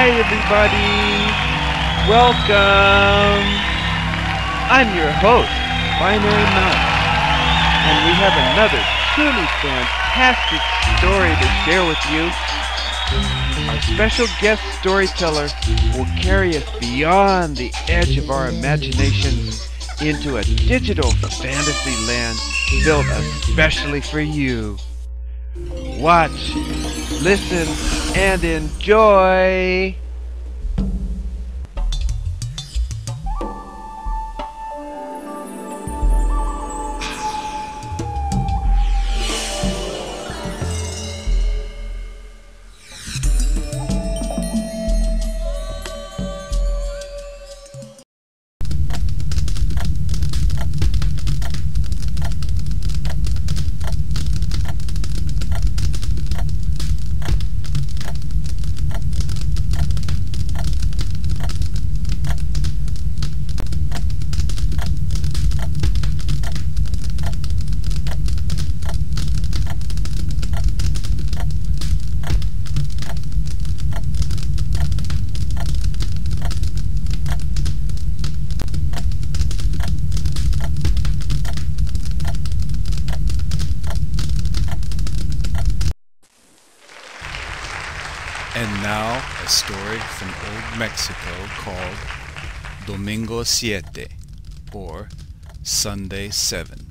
Hi everybody! Welcome! I'm your host, Binary Mouse, and we have another truly fantastic story to share with you. Our special guest storyteller will carry us beyond the edge of our imaginations into a digital fantasy land built especially for you. Watch, listen, and enjoy! And now, a story from old Mexico called Domingo Siete, or Sunday 7.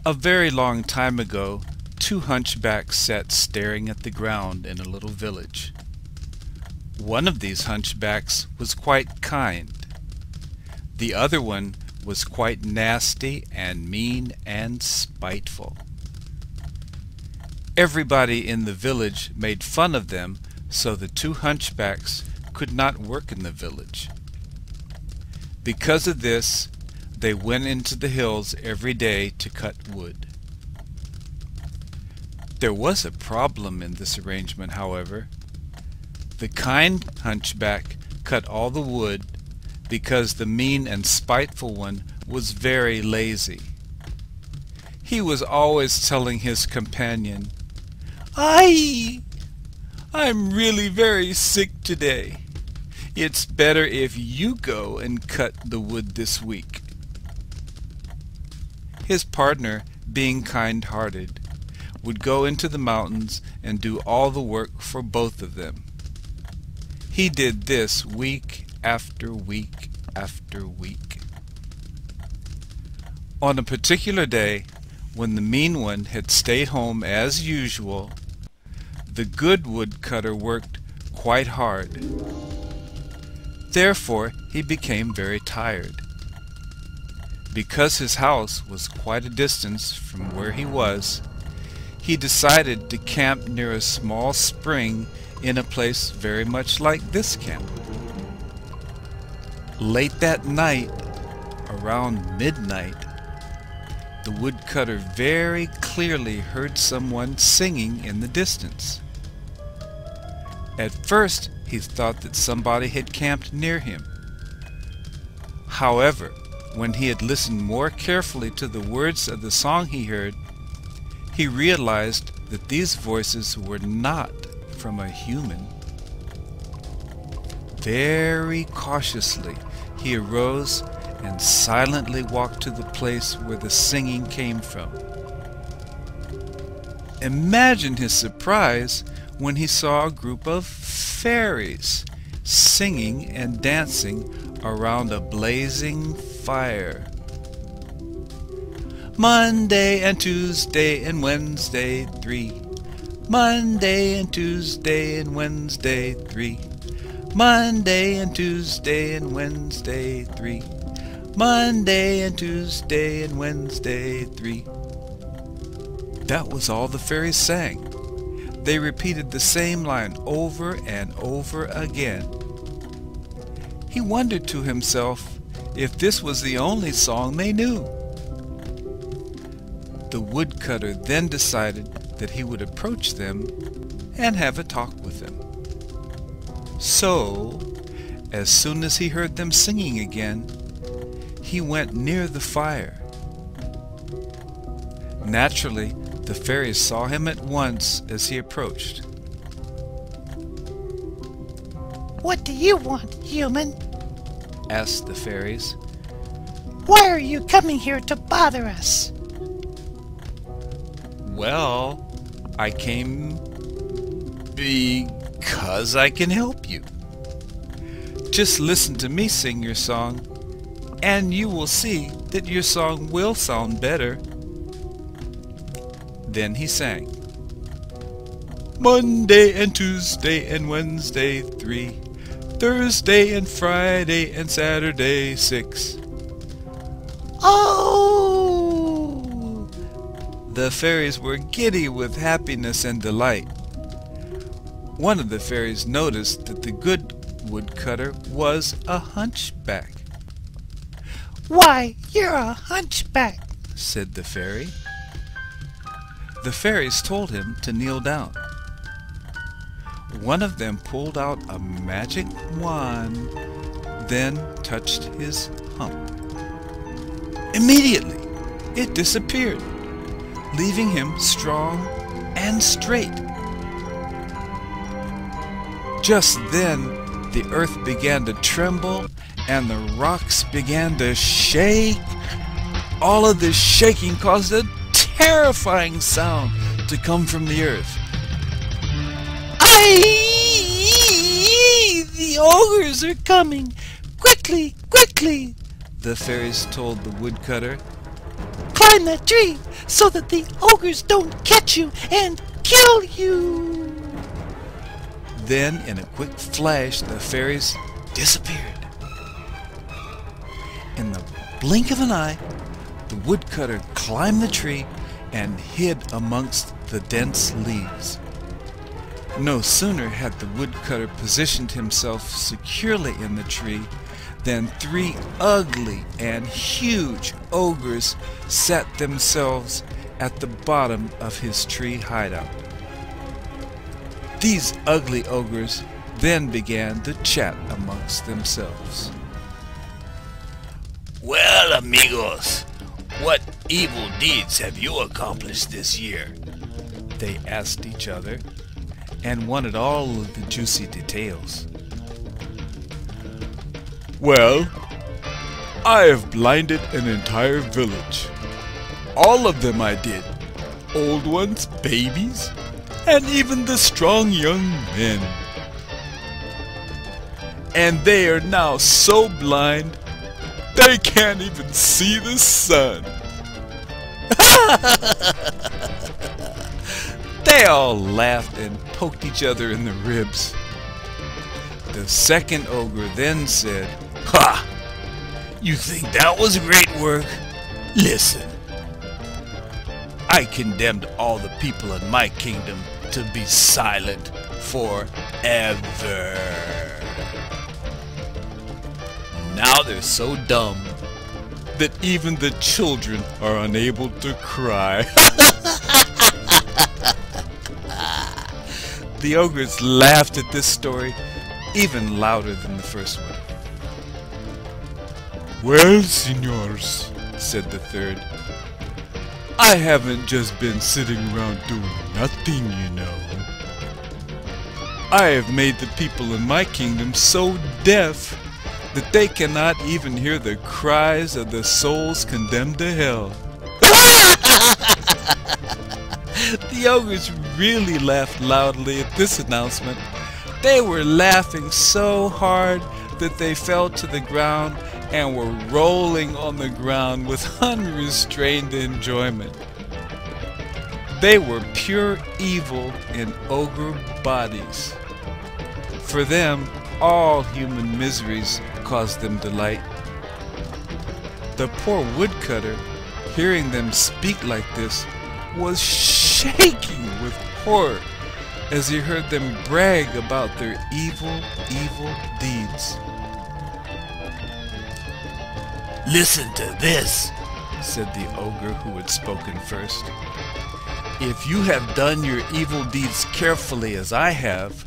A very long time ago, two hunchbacks sat staring at the ground in a little village. One of these hunchbacks was quite kind. The other one was quite nasty and mean and spiteful. Everybody in the village made fun of them, so the two hunchbacks could not work in the village. Because of this, they went into the hills every day to cut wood. There was a problem in this arrangement, however. The kind hunchback cut all the wood because the mean and spiteful one was very lazy. He was always telling his companion, I'm really very sick today. It's better if you go and cut the wood this week." His partner, being kind-hearted, would go into the mountains and do all the work for both of them. He did this week after week after week. On a particular day, when the mean one had stayed home as usual, the good woodcutter worked quite hard. Therefore, he became very tired. Because his house was quite a distance from where he was, he decided to camp near a small spring in a place very much like this camp. Late that night, around midnight, the woodcutter very clearly heard someone singing in the distance. At first, he thought that somebody had camped near him. However, when he had listened more carefully to the words of the song he heard, he realized that these voices were not from a human. Very cautiously, he arose and silently walked to the place where the singing came from. Imagine his surprise when he saw a group of fairies singing and dancing around a blazing fire. Monday and Tuesday and Wednesday 3. Monday and Tuesday and Wednesday 3. Monday and Tuesday and Wednesday 3. Monday and Tuesday and Wednesday 3. That was all the fairies sang. They repeated the same line over and over again. He wondered to himself if this was the only song they knew. The woodcutter then decided that he would approach them and have a talk with them. So, as soon as he heard them singing again, he went near the fire. Naturally, the fairies saw him at once as he approached. What do you want, human? asked the fairies. Why are you coming here to bother us? Well, I came because I can help you. Just listen to me sing your song, and you will see that your song will sound better. Then he sang. Monday and Tuesday and Wednesday 3, Thursday and Friday and Saturday 6. Oh! The fairies were giddy with happiness and delight. One of the fairies noticed that the good woodcutter was a hunchback. Why, you're a hunchback, said the fairy. The fairies told him to kneel down. One of them pulled out a magic wand, then touched his hump. Immediately, it disappeared, leaving him strong and straight. Just then, the earth began to tremble and the rocks began to shake. All of this shaking caused a terrifying sound to come from the earth. Aye! The ogres are coming! Quickly, quickly! The fairies told the woodcutter. Climb that tree so that the ogres don't catch you and kill you! Then, in a quick flash, the fairies disappeared. In the blink of an eye, the woodcutter climbed the tree and hid amongst the dense leaves. No sooner had the woodcutter positioned himself securely in the tree than 3 ugly and huge ogres set themselves at the bottom of his tree hideout. These ugly ogres then began to chat amongst themselves. Well, amigos, what evil deeds have you accomplished this year? They asked each other and wanted all of the juicy details. Well, I have blinded an entire village. All of them I did. Old ones, babies, and even the strong young men. And they are now so blind they can't even see the sun. They all laughed and poked each other in the ribs. The second ogre then said, Ha! You think that was great work? Listen. I condemned all the people in my kingdom to be silent forever. Now they're so dumb that even the children are unable to cry. The ogres laughed at this story even louder than the first one. Well, signors, said the third, I haven't just been sitting around doing nothing, you know. I have made the people in my kingdom so deaf that they cannot even hear the cries of the souls condemned to hell. The ogres really laughed loudly at this announcement. They were laughing so hard that they fell to the ground and were rolling on the ground with unrestrained enjoyment. They were pure evil in ogre bodies. For them, all human miseries caused them delight. The poor woodcutter, hearing them speak like this, was shaking with horror as he heard them brag about their evil, evil deeds. Listen to this, said the ogre who had spoken first. If you have done your evil deeds carefully as I have,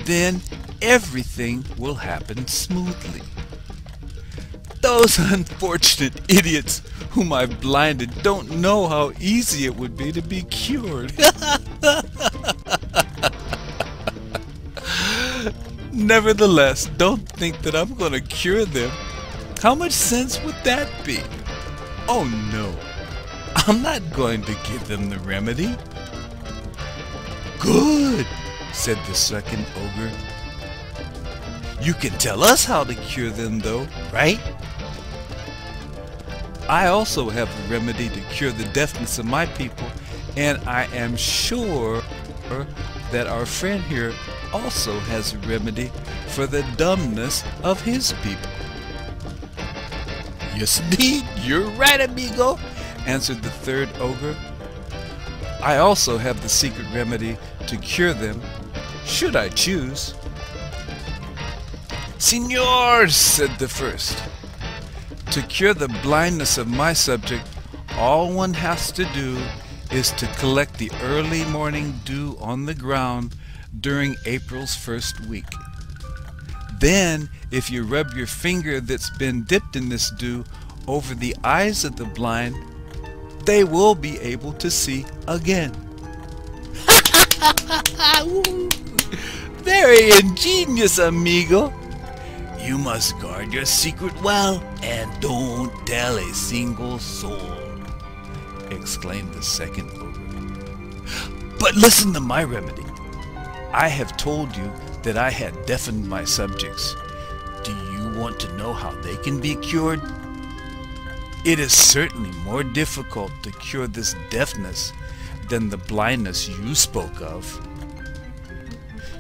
then everything will happen smoothly. Those unfortunate idiots whom I've blinded don't know how easy it would be to be cured. Nevertheless, don't think that I'm going to cure them. How much sense would that be? Oh no, I'm not going to give them the remedy. Good, said the second ogre. You can tell us how to cure them though, right? I also have a remedy to cure the deafness of my people, and I am sure that our friend here also has a remedy for the dumbness of his people. Yes, indeed, you're right, amigo, answered the third ogre. I also have the secret remedy to cure them, should I choose. Signors, said the first, to cure the blindness of my subject, all one has to do is to collect the early morning dew on the ground during April's first week. Then, if you rub your finger that's been dipped in this dew over the eyes of the blind, they will be able to see again. Very ingenious, amigo. You must guard your secret well and don't tell a single soul, exclaimed the second ogre. But listen to my remedy. I have told you that I had deafened my subjects. Do you want to know how they can be cured? It is certainly more difficult to cure this deafness than the blindness you spoke of.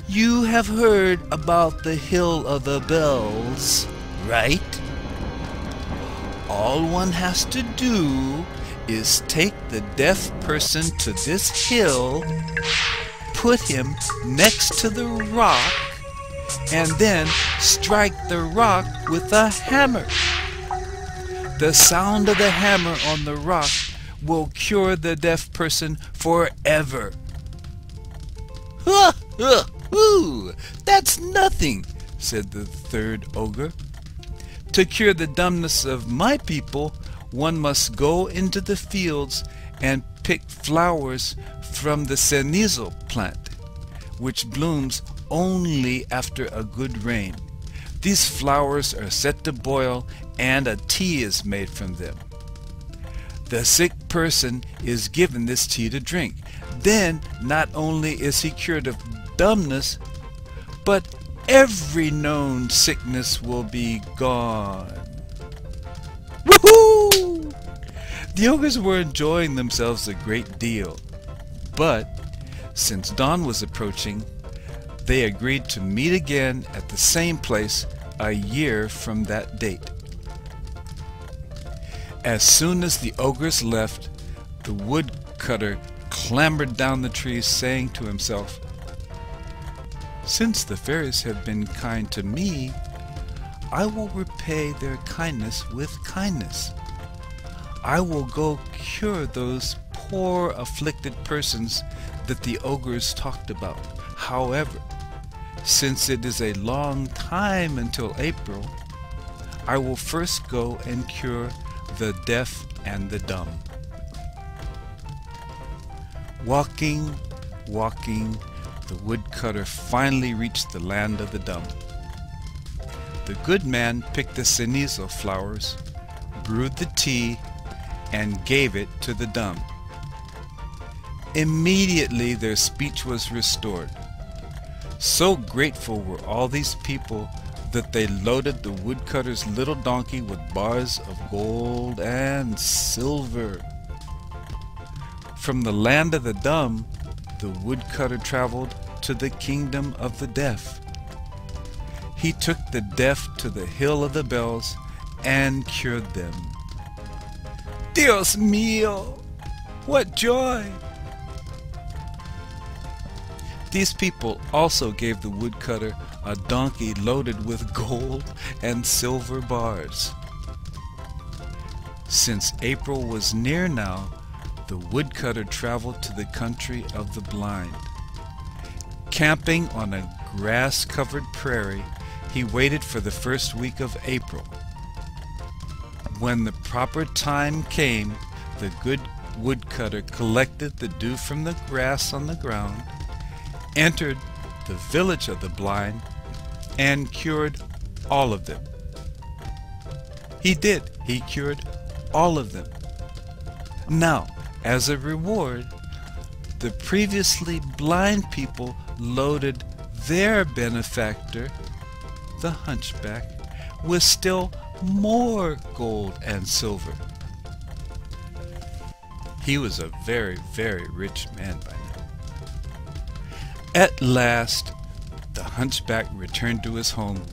You have heard about the Hill of the Bells, right? All one has to do is take the deaf person to this hill, put him next to the rock, and then strike the rock with a hammer. The sound of the hammer on the rock will cure the deaf person forever. Ooh, that's nothing, said the third ogre. To cure the dumbness of my people, one must go into the fields and pick flowers from the cenizo plant, which blooms only after a good rain. These flowers are set to boil and a tea is made from them. The sick person is given this tea to drink. Then not only is he cured of dumbness, but every known sickness will be gone. Woohoo! The ogres were enjoying themselves a great deal, but since dawn was approaching, they agreed to meet again at the same place a year from that date. As soon as the ogres left, the woodcutter clambered down the tree, saying to himself, "Since the fairies have been kind to me, I will repay their kindness with kindness. I will go cure those poor afflicted persons that the ogres talked about. However, since it is a long time until April, I will first go and cure the deaf and the dumb." Walking, the woodcutter finally reached the land of the dumb. The good man picked the cenizo flowers, brewed the tea, and gave it to the dumb. Immediately their speech was restored. So grateful were all these people that they loaded the woodcutter's little donkey with bars of gold and silver. From the land of the dumb, the woodcutter traveled to the kingdom of the deaf. He took the deaf to the Hill of the Bells and cured them. Dios mío! What joy! These people also gave the woodcutter a donkey loaded with gold and silver bars. Since April was near now, the woodcutter traveled to the country of the blind. Camping on a grass-covered prairie, he waited for the first week of April. When the proper time came, the good woodcutter collected the dew from the grass on the ground, entered the village of the blind, and cured all of them. He did. He cured all of them. Now, as a reward, the previously blind people loaded their benefactor, the hunchback, with still more gold and silver. He was a very, very rich man by now. At last, the hunchback returned to his home,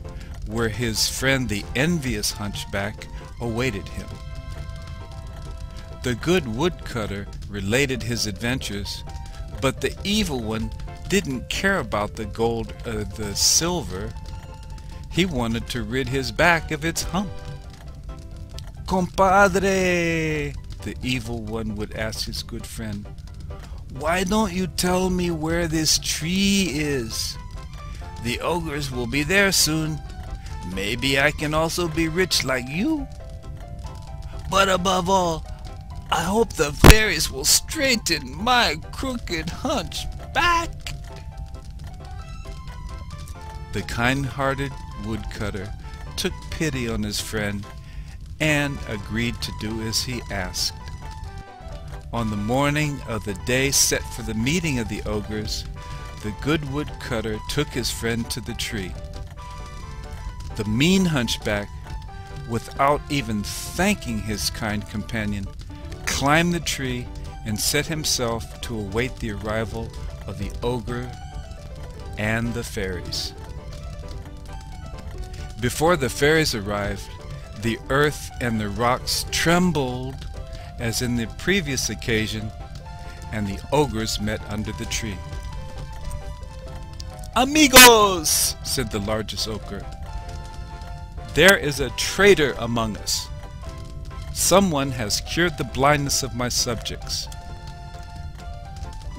where his friend the envious hunchback awaited him. The good woodcutter related his adventures, but the evil one didn't care about the gold or the silver. He wanted to rid his back of its hump. "Compadre," the evil one would ask his good friend, "why don't you tell me where this tree is? The ogres will be there soon. Maybe I can also be rich like you. But above all, I hope the fairies will straighten my crooked hunchback." The kind-hearted woodcutter took pity on his friend and agreed to do as he asked. On the morning of the day set for the meeting of the ogres, the good woodcutter took his friend to the tree. The mean hunchback, without even thanking his kind companion, climbed the tree and set himself to await the arrival of the ogre and the fairies. Before the fairies arrived, the earth and the rocks trembled as in the previous occasion, and the ogres met under the tree. "Amigos," said the largest ogre, "there is a traitor among us. Someone has cured the blindness of my subjects.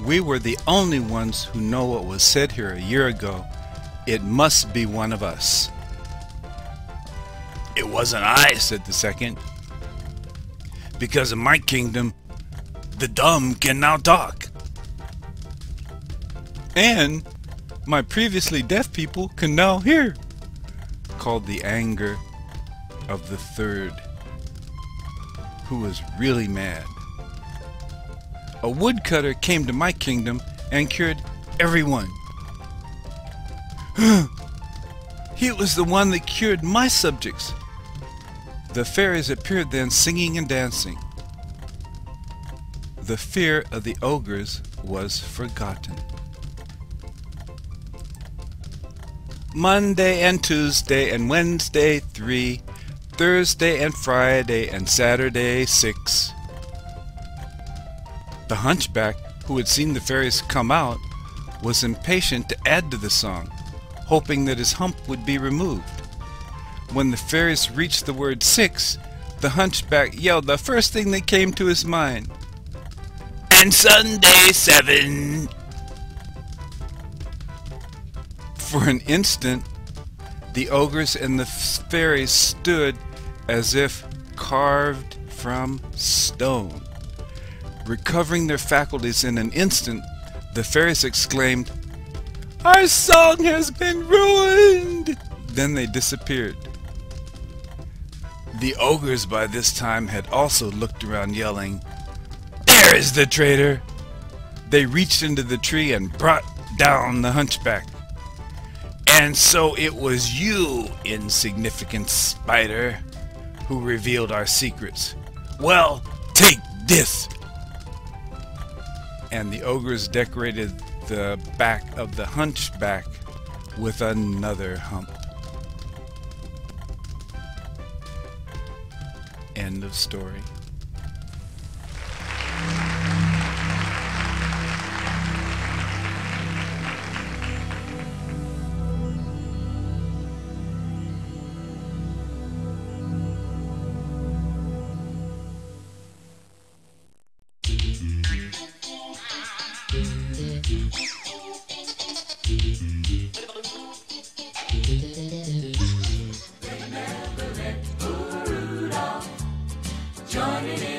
We were the only ones who know what was said here a year ago. It must be one of us." "It wasn't I," said the second, "because in my kingdom the dumb can now talk. And my previously deaf people can now hear," called the anger of the third, who was really mad. "A woodcutter came to my kingdom and cured everyone." "He was the one that cured my subjects." The fairies appeared then, singing and dancing. The fear of the ogres was forgotten. Monday and Tuesday and Wednesday 3, Thursday and Friday and Saturday 6. The hunchback, who had seen the fairies come out, was impatient to add to the song, hoping that his hump would be removed. When the fairies reached the word 6, the hunchback yelled the first thing that came to his mind. "And Sunday 7. For an instant, the ogres and the fairies stood as if carved from stone. Recovering their faculties in an instant, the fairies exclaimed, "Our song has been ruined!" Then they disappeared. The ogres by this time had also looked around, yelling, "There is the traitor!" They reached into the tree and brought down the hunchback. "And so it was you, insignificant spider, who revealed our secrets. Well, take this!" And the ogres decorated the back of the hunchback with another hump. End of story. Joining in